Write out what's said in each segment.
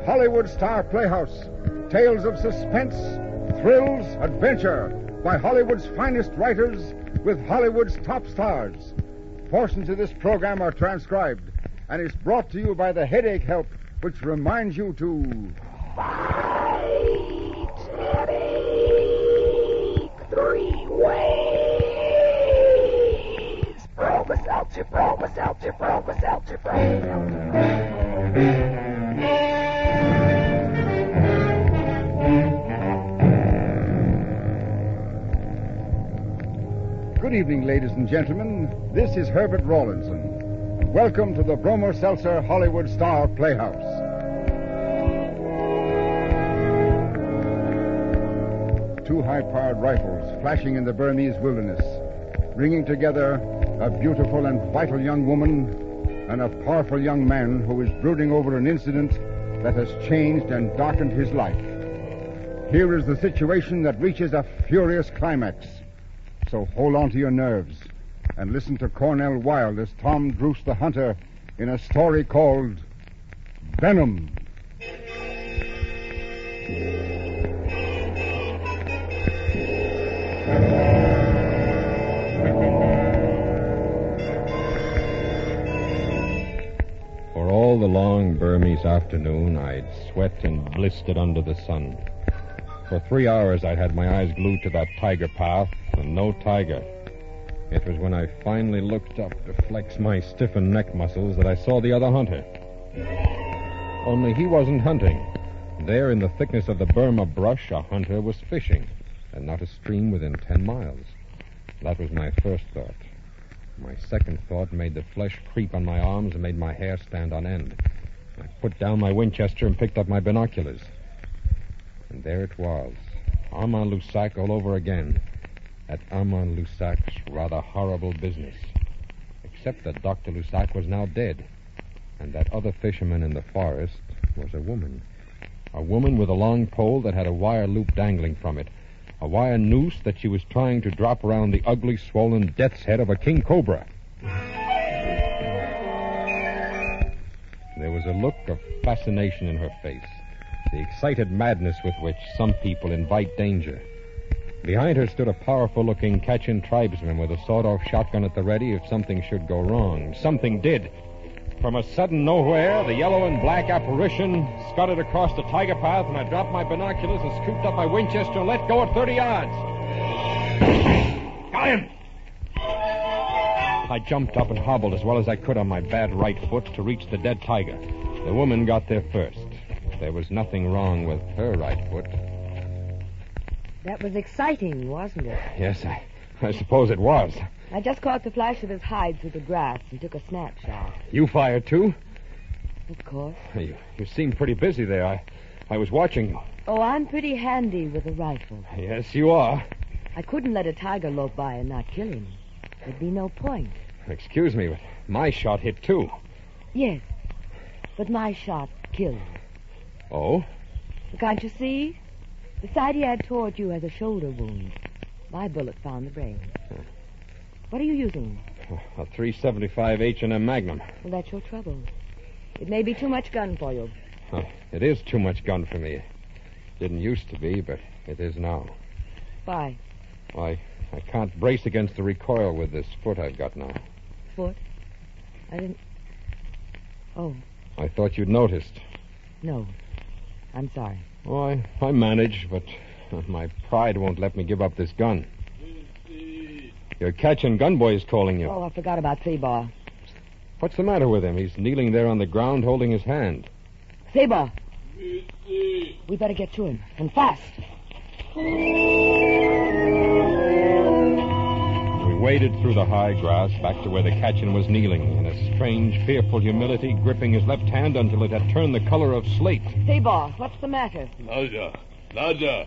Hollywood Star Playhouse. Tales of suspense, thrills, adventure by Hollywood's finest writers with Hollywood's top stars. Portions of this program are transcribed and is brought to you by the Headache Help, which reminds you to... Fight, headache, 3 ways. Bromoseltzer, bromoseltzer, bromoseltzer, bromoseltzer. Good evening, ladies and gentlemen. This is Herbert Rawlinson. Welcome to the Bromo Seltzer Hollywood Star Playhouse. Two high-powered rifles flashing in the Burmese wilderness, bringing together a beautiful and vital young woman and a powerful young man who is brooding over an incident that has changed and darkened his life. Here is the situation that reaches a furious climax. So hold on to your nerves and listen to Cornell Wilde as Tom Druce the Hunter in a story called Venom. For all the long Burmese afternoon, I'd sweat and blistered under the sun. For 3 hours, I'd had my eyes glued to that tiger path, and no tiger. It was when I finally looked up to flex my stiffened neck muscles that I saw the other hunter. Only he wasn't hunting. There in the thickness of the Burma brush, a hunter was fishing, and not a stream within 10 miles. That was my first thought. My second thought made the flesh creep on my arms and made my hair stand on end. I put down my Winchester and picked up my binoculars. And there it was, Armand Lussac all over again. At Armand Lussac's rather horrible business. Except that Dr. Lussac was now dead. And that other fisherman in the forest was a woman. A woman with a long pole that had a wire loop dangling from it. A wire noose that she was trying to drop around the ugly, swollen death's head of a king cobra. There was a look of fascination in her face. The excited madness with which some people invite danger. Behind her stood a powerful-looking Kachin tribesman with a sawed-off shotgun at the ready if something should go wrong. Something did. From a sudden nowhere, the yellow and black apparition scudded across the tiger path, and I dropped my binoculars and scooped up my Winchester and let go at 30 yards. Got him! I jumped up and hobbled as well as I could on my bad right foot to reach the dead tiger. The woman got there first. There was nothing wrong with her right foot. That was exciting, wasn't it? Yes, I suppose it was. I just caught the flash of his hide through the grass and took a snapshot. You fired, too? Of course. You seemed pretty busy there. I was watching. Oh, I'm pretty handy with a rifle. Yes, you are. I couldn't let a tiger lope by and not kill him. There'd be no point. Excuse me, but my shot hit, too. Yes, but my shot killed. Oh? Can't you see? The side he had toward you has a shoulder wound. My bullet found the brain. What are you using? A .375 H&M Magnum. Well, that's your trouble. It may be too much gun for you. It is too much gun for me. Didn't used to be, but it is now. Why? I can't brace against the recoil with this foot I've got now. Foot? I didn't... Oh. I thought you'd noticed. No. I'm sorry. Oh, I manage, but my pride won't let me give up this gun. Your Kachin gunboy is calling you. Oh, I forgot about Sabar. What's the matter with him? He's kneeling there on the ground holding his hand. Sabar! We better get to him, and fast. We waded through the high grass back to where the Kachin was kneeling, in a strange, fearful humility, gripping his left hand until it had turned the color of slate. Sabar, what's the matter? Nada.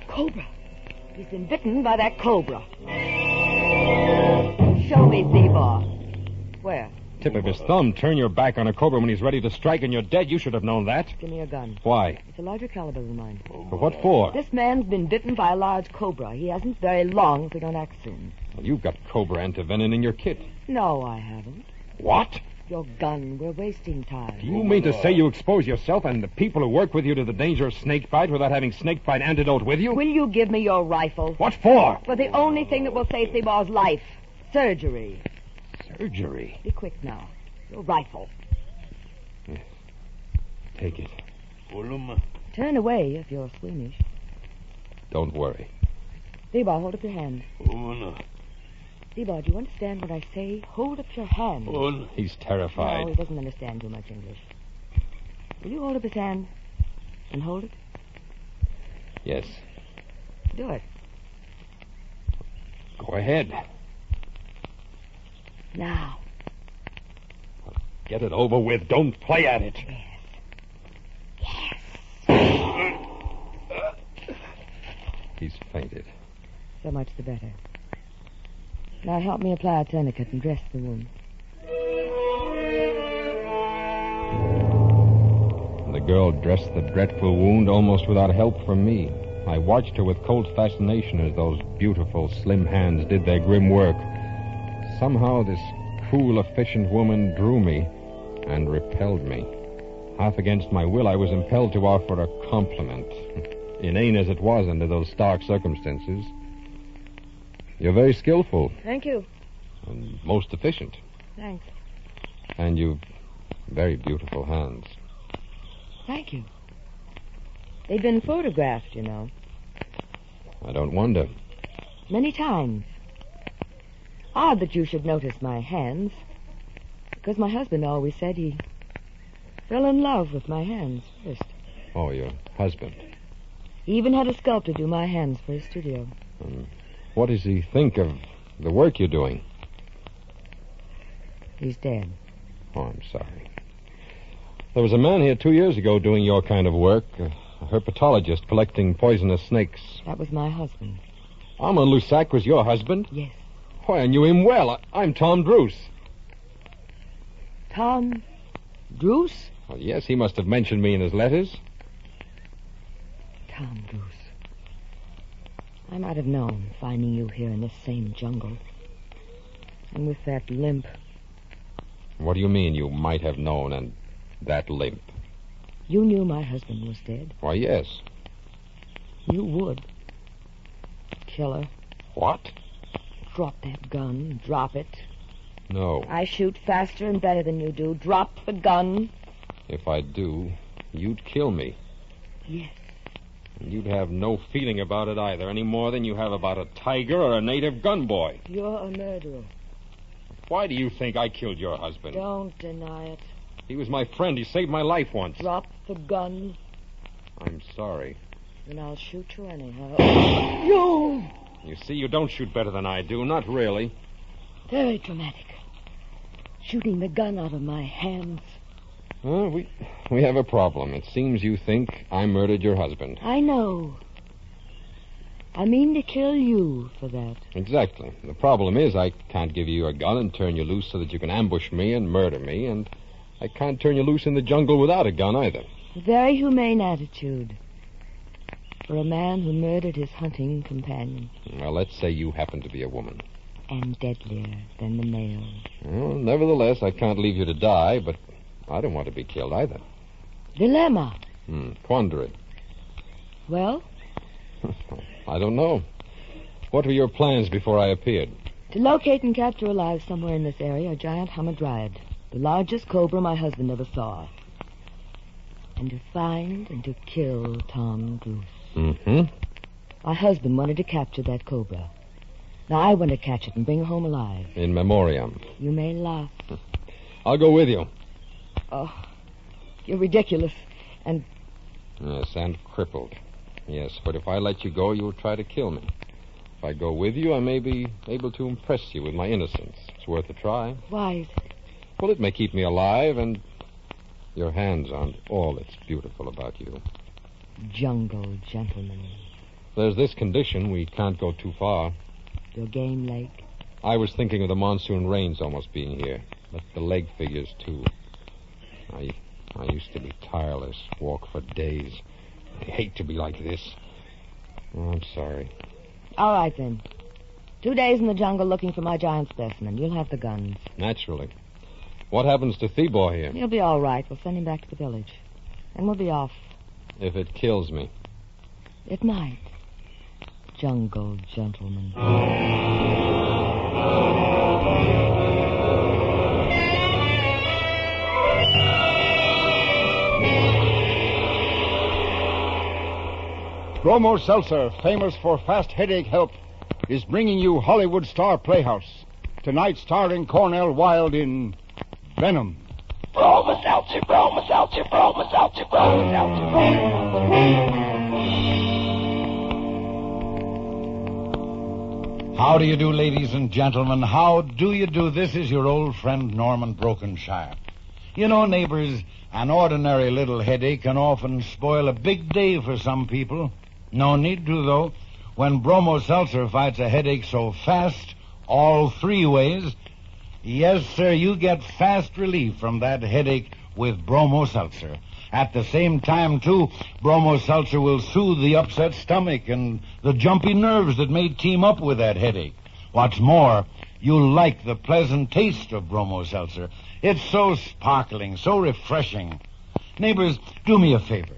Cobra. He's been bitten by that cobra. Show me, Sabar. Where? Tip of his thumb. Turn your back on a cobra when he's ready to strike and you're dead. You should have known that. Give me a gun. Why? It's a larger caliber than mine. But what for? This man's been bitten by a large cobra. He hasn't very long if we don't act soon. Well, you've got cobra antivenin in your kit. No, I haven't. What? Your gun. We're wasting time. Do you mean to say you expose yourself and the people who work with you to the danger of snakebite without having snakebite antidote with you? Will you give me your rifle? What for? For the only thing that will save Thebar's life. Surgery. Surgery? Be quick now. Your rifle. Yes. Take it. Turn away if you're squeamish. Don't worry. Thebar, hold up your hand. Thebar, do you understand what I say? Hold up your hand. He's terrified. No, he doesn't understand too much English. Will you hold up his hand and hold it? Yes. Do it. Go ahead. Now. Get it over with. Don't play at it. Yes. He's fainted. So much the better. Now help me apply a tourniquet and dress the wound. The girl dressed the dreadful wound almost without help from me. I watched her with cold fascination as those beautiful, slim hands did their grim work. Somehow this cool, efficient woman drew me and repelled me. Half against my will, I was impelled to offer a compliment. Inane as it was under those stark circumstances. You're very skillful. Thank you. And most efficient. Thanks. And you've very beautiful hands. Thank you. They've been photographed, you know. I don't wonder. Many times. Odd that you should notice my hands. Because my husband always said he fell in love with my hands first. Oh, your husband. He even had a sculptor do my hands for his studio. What does he think of the work you're doing? He's dead. Oh, I'm sorry. There was a man here 2 years ago doing your kind of work, a herpetologist collecting poisonous snakes. That was my husband. Armand Lussac was your husband? Yes. Why, I knew him well. I'm Tom Druce. Tom Druce? Well, yes, he must have mentioned me in his letters. Tom Druce. I might have known, finding you here in this same jungle. And with that limp. What do you mean, you might have known, and that limp? You knew my husband was dead. Why, yes. You would. Killer. What? Drop that gun. Drop it. No. I shoot faster and better than you do. Drop the gun. If I do, you'd kill me. Yes. And you'd have no feeling about it either, any more than you have about a tiger or a native gun boy. You're a murderer. Why do you think I killed your husband? Don't deny it. He was my friend. He saved my life once. Drop the gun. I'm sorry. And I'll shoot you anyhow. You! You see, you don't shoot better than I do. Not really. Very dramatic. Shooting the gun out of my hands. Well, we have a problem. It seems you think I murdered your husband. I know. I mean to kill you for that. Exactly. The problem is I can't give you a gun and turn you loose so that you can ambush me and murder me, and I can't turn you loose in the jungle without a gun either. A very humane attitude for a man who murdered his hunting companion. Well, let's say you happen to be a woman. And deadlier than the male. Well, nevertheless, I can't leave you to die, but I don't want to be killed either. Dilemma. Quandary. Well? I don't know. What were your plans before I appeared? To locate and capture alive somewhere in this area a giant hamadryad, the largest cobra my husband ever saw. And to find and to kill Tom Druce. Mm-hmm. My husband wanted to capture that cobra. Now I want to catch it and bring it home alive. In memoriam. You may laugh. I'll go with you. Oh, you're ridiculous. And... Yes, and crippled. Yes, but if I let you go, you'll try to kill me. If I go with you, I may be able to impress you with my innocence. It's worth a try. Why is it? Well, it may keep me alive, and your hands aren't all that's beautiful about you. Jungle gentleman. There's this condition. We can't go too far. Your game leg? I was thinking of the monsoon rains almost being here. But the leg figures, too. I used to be tireless, walk for days. I hate to be like this. Oh, I'm sorry. All right, then. 2 days in the jungle looking for my giant specimen. You'll have the guns. Naturally. What happens to Thebor here? He'll be all right. We'll send him back to the village. And we'll be off. If it kills me. It might. Jungle gentleman. Bromo Seltzer, famous for fast headache help, is bringing you Hollywood Star Playhouse. Tonight starring Cornell Wilde in Venom. Bromo Seltzer, Bromo Seltzer, Bromo Seltzer, Bromo Seltzer. How do you do, ladies and gentlemen? How do you do? This is your old friend Norman Brokenshire. You know, neighbors, an ordinary little headache can often spoil a big day for some people. No need to, though. When Bromo Seltzer fights a headache so fast, all 3 ways, yes, sir, you get fast relief from that headache with Bromo Seltzer. At the same time, too, Bromo Seltzer will soothe the upset stomach and the jumpy nerves that may team up with that headache. What's more, you'll like the pleasant taste of Bromo Seltzer. It's so sparkling, so refreshing. Neighbors, do me a favor.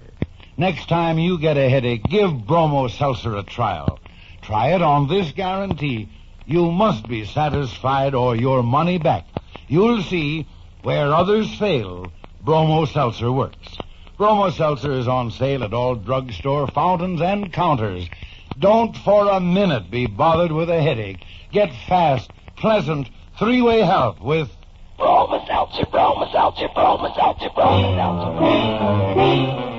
Next time you get a headache, give Bromo Seltzer a trial. Try it on this guarantee. You must be satisfied or your money back. You'll see, where others fail, Bromo Seltzer works. Bromo Seltzer is on sale at all drugstore fountains and counters. Don't for a minute be bothered with a headache. Get fast, pleasant, 3-way help with Bromo Seltzer, Bromo Seltzer, Bromo Seltzer, Bromo Seltzer.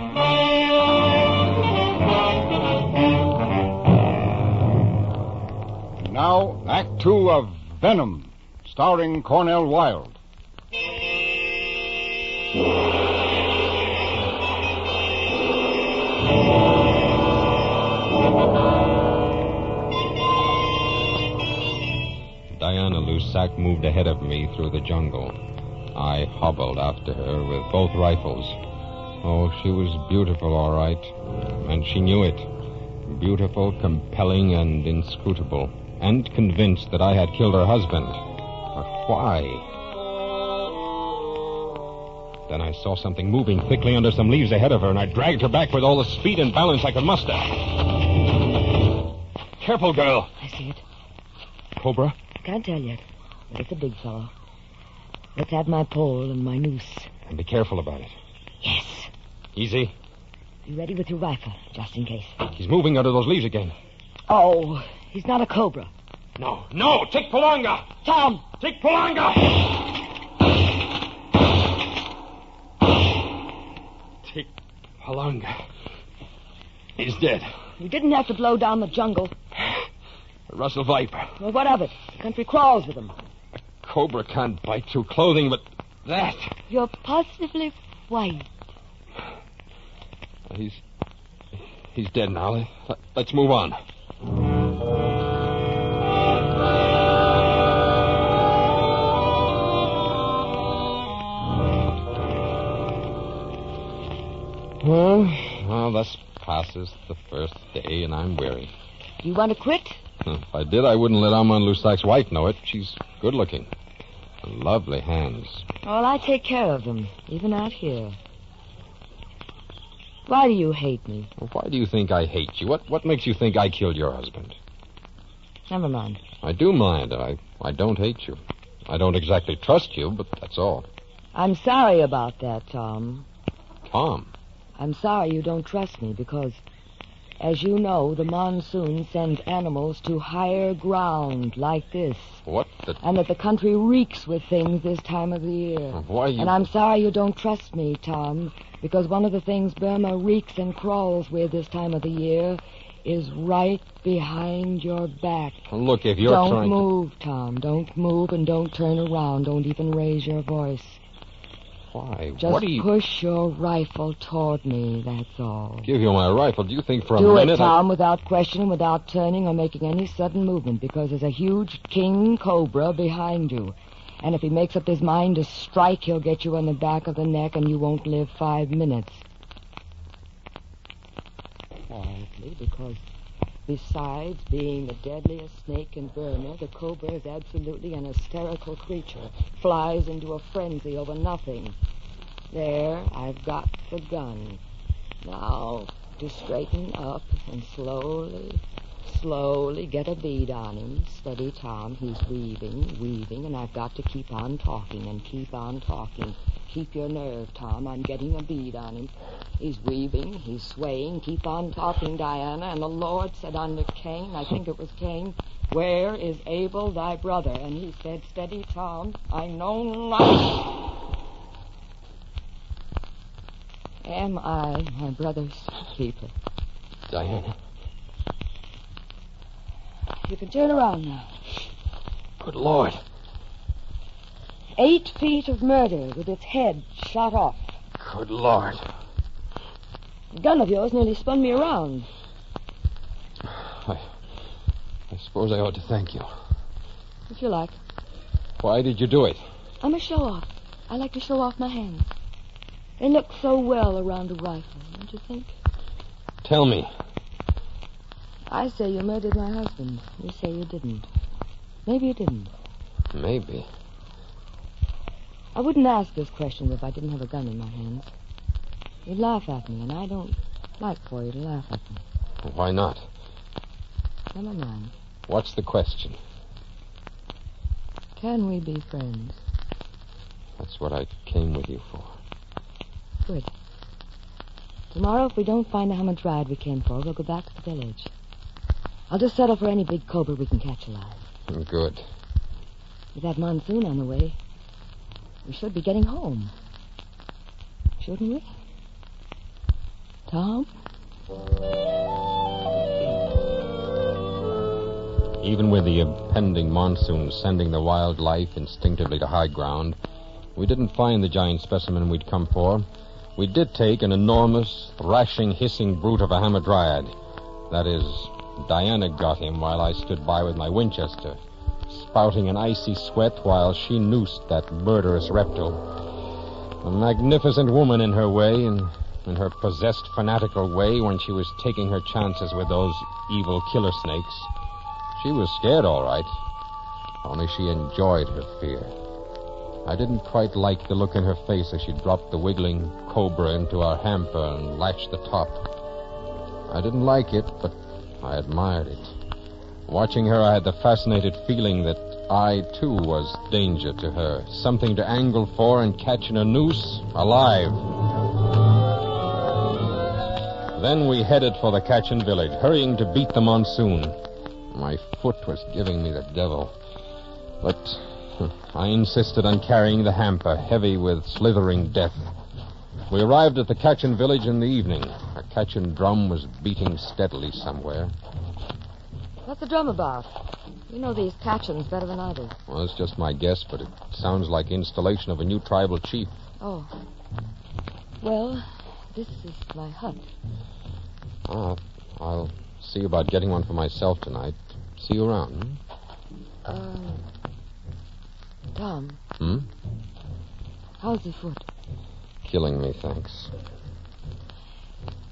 Now, Act 2 of Venom, starring Cornell Wilde. Diana Lusac moved ahead of me through the jungle. I hobbled after her with both rifles. Oh, she was beautiful, all right. And she knew it. Beautiful, compelling, and inscrutable. And convinced that I had killed her husband. But why? Then I saw something moving thickly under some leaves ahead of her, and I dragged her back with all the speed and balance I could muster. Careful, girl. I see it. Cobra? Can't tell yet, but it's a big fellow. Let's have my pole and my noose. And be careful about it. Yes. Easy. Be ready with your rifle, just in case. He's moving under those leaves again. Oh, he's not a cobra. No, take Palanga! Tom! Take Palanga! Take Palanga. He's dead. You didn't have to blow down the jungle. A Russell Viper. Well, what of it? The country crawls with them. A cobra can't bite through clothing, but that... You're positively white. He's dead now. Let's move on. Well, thus passes the first day, and I'm weary. You want to quit? If I did, I wouldn't let Armand Lusac's wife know it. She's good-looking. Lovely hands. Well, I take care of them, even out here. Why do you hate me? Well, why do you think I hate you? What makes you think I killed your husband? Never mind. I do mind. I don't hate you. I don't exactly trust you, but that's all. I'm sorry about that, Tom. Tom? I'm sorry you don't trust me because, as you know, the monsoon sends animals to higher ground like this. What the... And that the country reeks with things this time of the year. Why you... And I'm sorry you don't trust me, Tom, because one of the things Burma reeks and crawls with this time of the year is right behind your back. Look, if you're Don't move, Tom. Don't move and don't turn around. Don't even raise your voice. Why? Just what do you... push your rifle toward me, that's all. Give you my rifle. Do you think for a Do minute... it, Tom, without question, without turning or making any sudden movement, because there's a huge king cobra behind you. And if he makes up his mind to strike, he'll get you on the back of the neck and you won't live 5 minutes. Quietly, because Besides being the deadliest snake in Burma, the cobra is absolutely an hysterical creature. Flies into a frenzy over nothing. There, I've got the gun. Now, to straighten up and slowly get a bead on him. Steady, Tom. He's weaving, and I've got to keep on talking and keep on talking. Keep your nerve, Tom. I'm getting a bead on him. He's weaving, he's swaying. Keep on talking, Diana. And the Lord said unto Cain, I think it was Cain, where is Abel thy brother? And he said, steady, Tom. I know not. Am I my brother's keeper? Diana. You can turn around now. Good Lord. 8 feet of murder with its head shot off. Good Lord. The gun of yours nearly spun me around. I suppose I ought to thank you. If you like. Why did you do it? I'm a show-off. I like to show off my hands. They look so well around a rifle, don't you think? Tell me. I say you murdered my husband. You say you didn't. Maybe you didn't. Maybe. I wouldn't ask this question if I didn't have a gun in my hands. You'd laugh at me, and I don't like for you to laugh at me. Why not? Never mind. What's the question? Can we be friends? That's what I came with you for. Good. Tomorrow, if we don't find the hamadryad we came for, we'll go back to the village. I'll just settle for any big cobra we can catch alive. Good. With that monsoon on the way, we should be getting home. Shouldn't we? Tom? Even with the impending monsoon sending the wildlife instinctively to high ground, we didn't find the giant specimen we'd come for. We did take an enormous, thrashing, hissing brute of a hamadryad. That is, Diana got him while I stood by with my Winchester, spouting an icy sweat while she noosed that murderous reptile. A magnificent woman in her way, and in her possessed, fanatical way when she was taking her chances with those evil killer snakes. She was scared, all right, only she enjoyed her fear. I didn't quite like the look in her face as she dropped the wiggling cobra into our hamper and latched the top. I didn't like it, but I admired it. Watching her, I had the fascinated feeling that I, too, was danger to her. Something to angle for and catch in a noose, alive. Then we headed for the Kachin village, hurrying to beat the monsoon. My foot was giving me the devil. But I insisted on carrying the hamper, heavy with slithering death. We arrived at the Kachin village in the evening. A Kachin drum was beating steadily somewhere. What's the drum about? You know these Kachins better than I do. Well, it's just my guess, but it sounds like installation of a new tribal chief. Oh. Well, this is my hut. I'll see about getting one for myself tonight. See you around, Tom. Hmm? How's the foot? Killing me, thanks.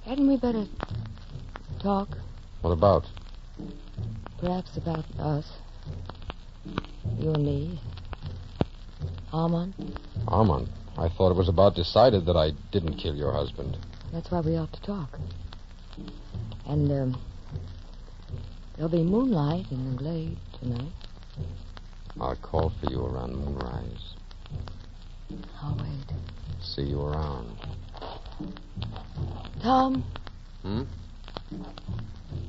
Hadn't we better talk? What about? Perhaps about us. You and me. Armand. Armand, I thought it was about decided that I didn't kill your husband. That's why we ought to talk. And, there'll be moonlight in the glade tonight. I'll call for you around moonrise. I'll wait. See you around. Tom? Hmm?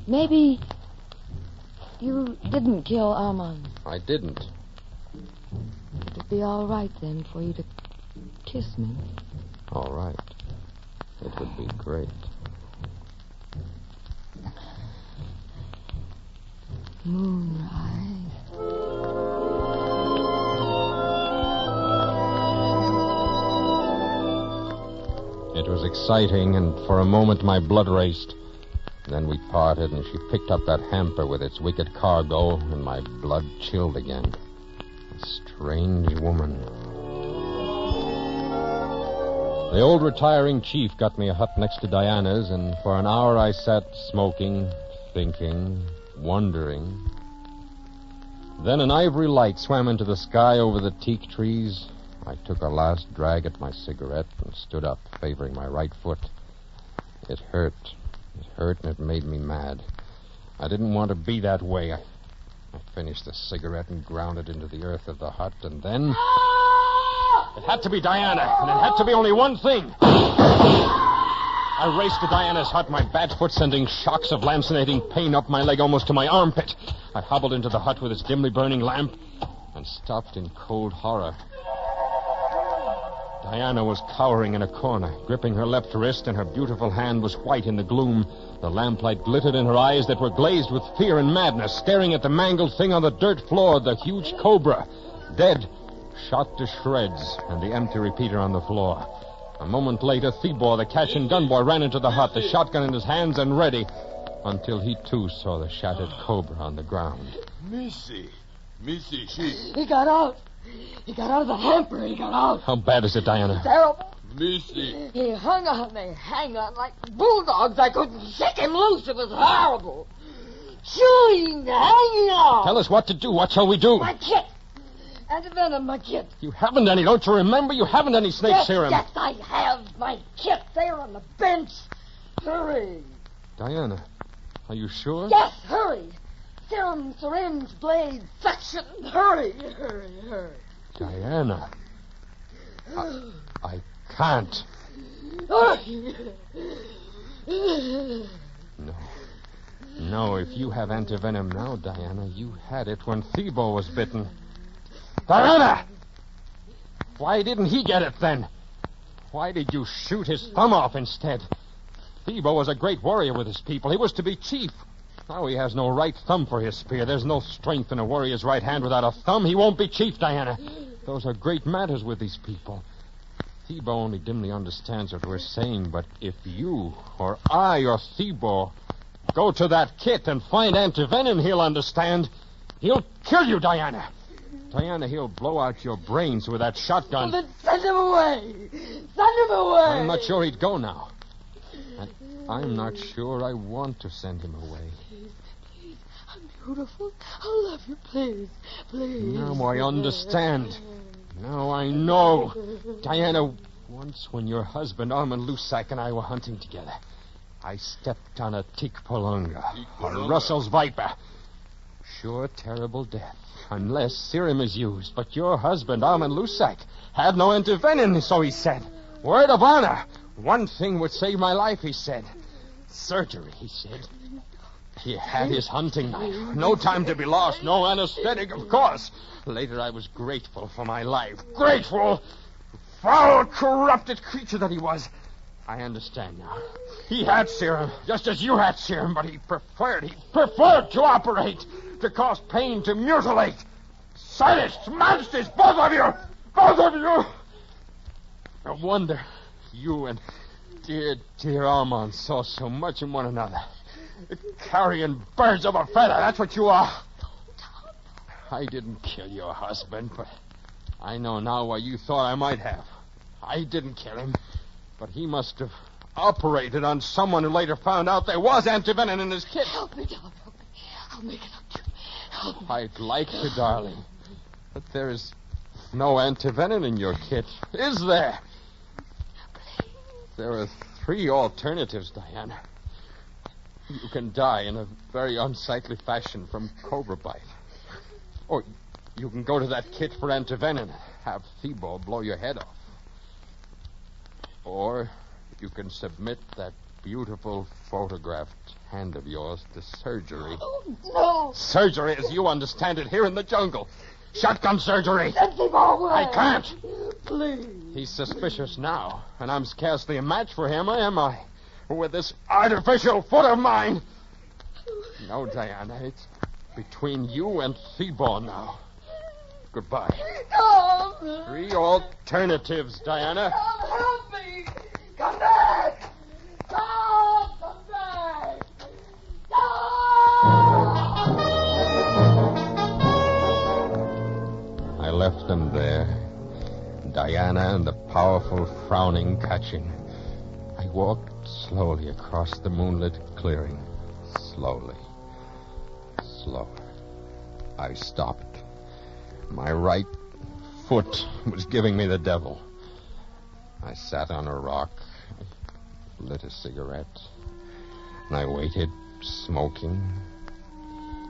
Maybe you didn't kill Armand. I didn't. It'd be all right then for you to kiss me. All right. It would be great. Moonrise. It was exciting, and for a moment my blood raced. Then we parted, and she picked up that hamper with its wicked cargo, and my blood chilled again. A strange woman. The old retiring chief got me a hut next to Diana's, and for an hour I sat smoking, thinking, wondering. Then an ivory light swam into the sky over the teak trees. I took a last drag at my cigarette and stood up, favoring my right foot. It hurt. It hurt, and it made me mad. I didn't want to be that way. I finished the cigarette and ground it into the earth of the hut, and then... It had to be Diana, and it had to be only one thing. I raced to Diana's hut, my bad foot sending shocks of lancinating pain up my leg almost to my armpit. I hobbled into the hut with its dimly burning lamp and stopped in cold horror. Diana was cowering in a corner, gripping her left wrist, and her beautiful hand was white in the gloom. The lamplight glittered in her eyes that were glazed with fear and madness, staring at the mangled thing on the dirt floor, the huge cobra, dead, shot to shreds, and the empty repeater on the floor. A moment later, Thibor, the catch and gun boy, ran into the hut, the shotgun in his hands and ready, until he, too, saw the shattered cobra on the ground. Missy, she... He got out. He got out of the hamper. He got out. How bad is it, Diana? Terrible. Missy. He hung on me, hang on like bulldogs. I couldn't shake him loose. It was horrible. Chewing, hanging on. Tell us what to do. What shall we do? My kit. Anti-venom, my kit. You haven't any, don't you remember? You haven't any snake serum. Yes, I have. My kit there on the bench. Hurry. Diana, are you sure? Yes, hurry. Serum, syringe, blade, suction. Hurry. Diana. I can't. Hurry. No, if you have antivenom now, Diana, you had it when Thibor was bitten. Diana! Why didn't he get it then? Why did you shoot his thumb off instead? Thibor was a great warrior with his people. He was to be chief. Now he has no right thumb for his spear. There's no strength in a warrior's right hand without a thumb. He won't be chief, Diana. Those are great matters with these people. Thibor only dimly understands what we're saying, but if you or I or Thibor go to that kit and find antivenom, he'll understand. He'll kill you, Diana. Diana, he'll blow out your brains with that shotgun. Well, then send him away. Send him away. I'm not sure he'd go now. And I'm not sure I want to send him away. Please, I'm beautiful. I love you, please. Now I understand. Now I know. Diana, once when your husband, Armand Lusac, and I were hunting together, I stepped on a tikpolonga, a Russell's viper. Sure, terrible death, unless serum is used. But your husband, Armand Lusac, had no antivenom, so he said. Word of honor. One thing would save my life, he said. Surgery, he said. He had his hunting knife. No time to be lost. No anesthetic, of course. Later, I was grateful for my life. Grateful! Foul, corrupted creature that he was. I understand now. He had serum, just as you had serum, but he preferred to operate, to cause pain, to mutilate. Sadists, monsters, both of you! Both of you! No wonder you and dear Armand saw so much in one another. Carrion birds of a feather, that's what you are. I didn't kill your husband, but I know now why you thought I might have. I didn't kill him, but he must have operated on someone who later found out there was antivenom in his kit. Help me, Tom, help me. I'll make it up to you. Help me. I'd like to, darling, but there is no antivenom in your kit, is there? There are 3 alternatives, Diana. You can die in a very unsightly fashion from cobra bite. Or you can go to that kit for antivenom and have Thibor blow your head off. Or you can submit that beautiful photographed hand of yours to surgery. Oh, no. Surgery as you understand it here in the jungle. Shotgun surgery. Send Thibor away. I can't. Please. He's suspicious now, and I'm scarcely a match for him, am I? With this artificial foot of mine. No, Diana, it's between you and Thibor now. Goodbye. Tom. 3 alternatives, Diana. Tom, help me. Come back. Tom, come back. Tom. I left them there. Diana and the powerful, frowning Kachin. I walked slowly across the moonlit clearing, Slowly. I stopped. My right foot was giving me the devil. I sat on a rock, lit a cigarette, and I waited, smoking,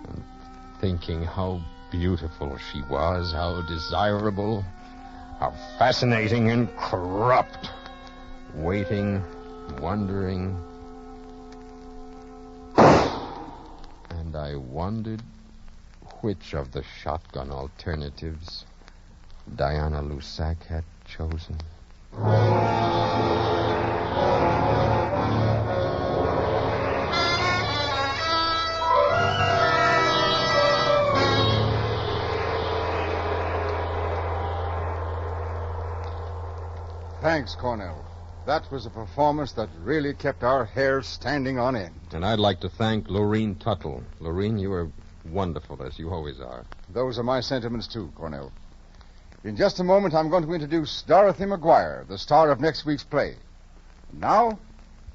and thinking how beautiful she was, how desirable, how fascinating and corrupt. Waiting, wondering. And I wondered which of the shotgun alternatives Diana Lusac had chosen. Thanks, Cornell. That was a performance that really kept our hair standing on end. And I'd like to thank Lorene Tuttle. Lorene, you were wonderful, as you always are. Those are my sentiments, too, Cornell. In just a moment, I'm going to introduce Dorothy McGuire, the star of next week's play. And now,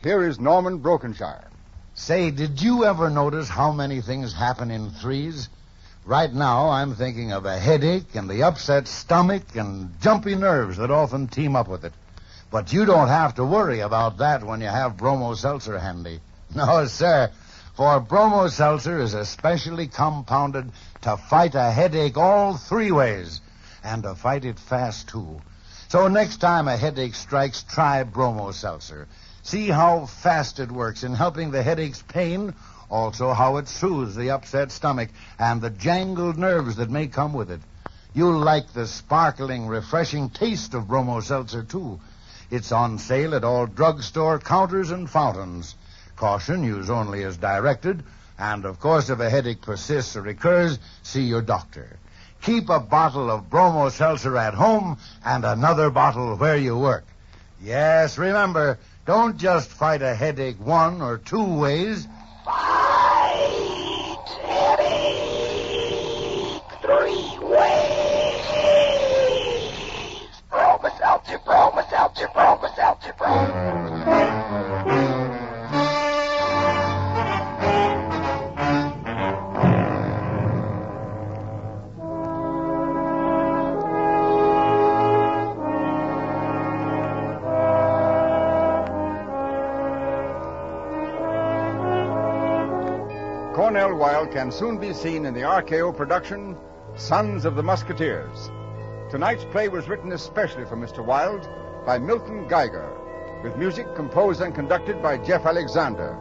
here is Norman Brokenshire. Say, did you ever notice how many things happen in threes? Right now, I'm thinking of a headache and the upset stomach and jumpy nerves that often team up with it. But you don't have to worry about that when you have Bromo Seltzer handy. No, sir, for Bromo Seltzer is especially compounded to fight a headache all three ways, and to fight it fast, too. So next time a headache strikes, try Bromo Seltzer. See how fast it works in helping the headache's pain, also how it soothes the upset stomach and the jangled nerves that may come with it. You'll like the sparkling, refreshing taste of Bromo Seltzer, too. It's on sale at all drugstore counters and fountains. Caution, use only as directed. And, of course, if a headache persists or recurs, see your doctor. Keep a bottle of Bromo Seltzer at home and another bottle where you work. Yes, remember, don't just fight a headache one or two ways. Fight headache 3 ways. Bromo Seltzer, Bromo Seltzer, Bromo Seltzer, Cornell Wilde can soon be seen in the RKO production, Sons of the Musketeers. Tonight's play was written especially for Mr. Wilde by Milton Geiger, with music composed and conducted by Jeff Alexander.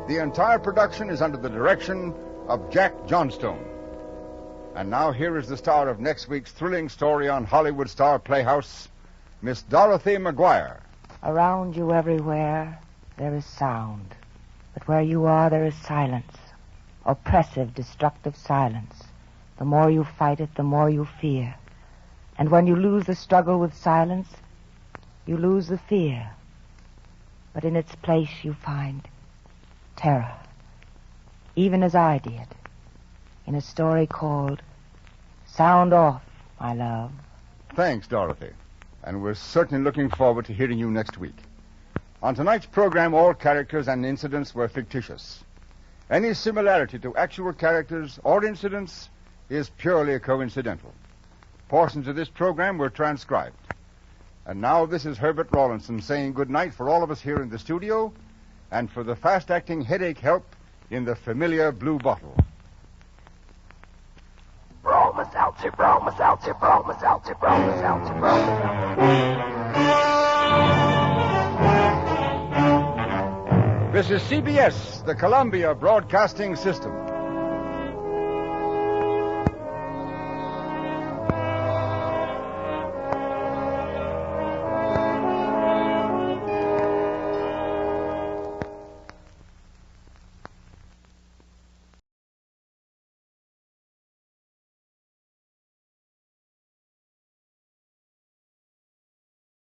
The entire production is under the direction of Jack Johnstone. And now here is the star of next week's thrilling story on Hollywood Star Playhouse, Miss Dorothy McGuire. Around you everywhere, there is sound. But where you are, there is silence. Oppressive, destructive silence. The more you fight it, the more you fear. And when you lose the struggle with silence, you lose the fear. But in its place you find terror. Even as I did, in a story called Sound Off, My Love. Thanks, Dorothy. And we're certainly looking forward to hearing you next week. On tonight's program, all characters and incidents were fictitious. Any similarity to actual characters or incidents is purely coincidental. Portions of this program were transcribed. And now this is Herbert Rawlinson saying good night for all of us here in the studio and for the fast-acting headache help in the familiar blue bottle. Bromo Seltzer, Bromo Seltzer, Bromo Seltzer, Bromo Seltzer, Bromo Seltzer. This is CBS, the Columbia Broadcasting System.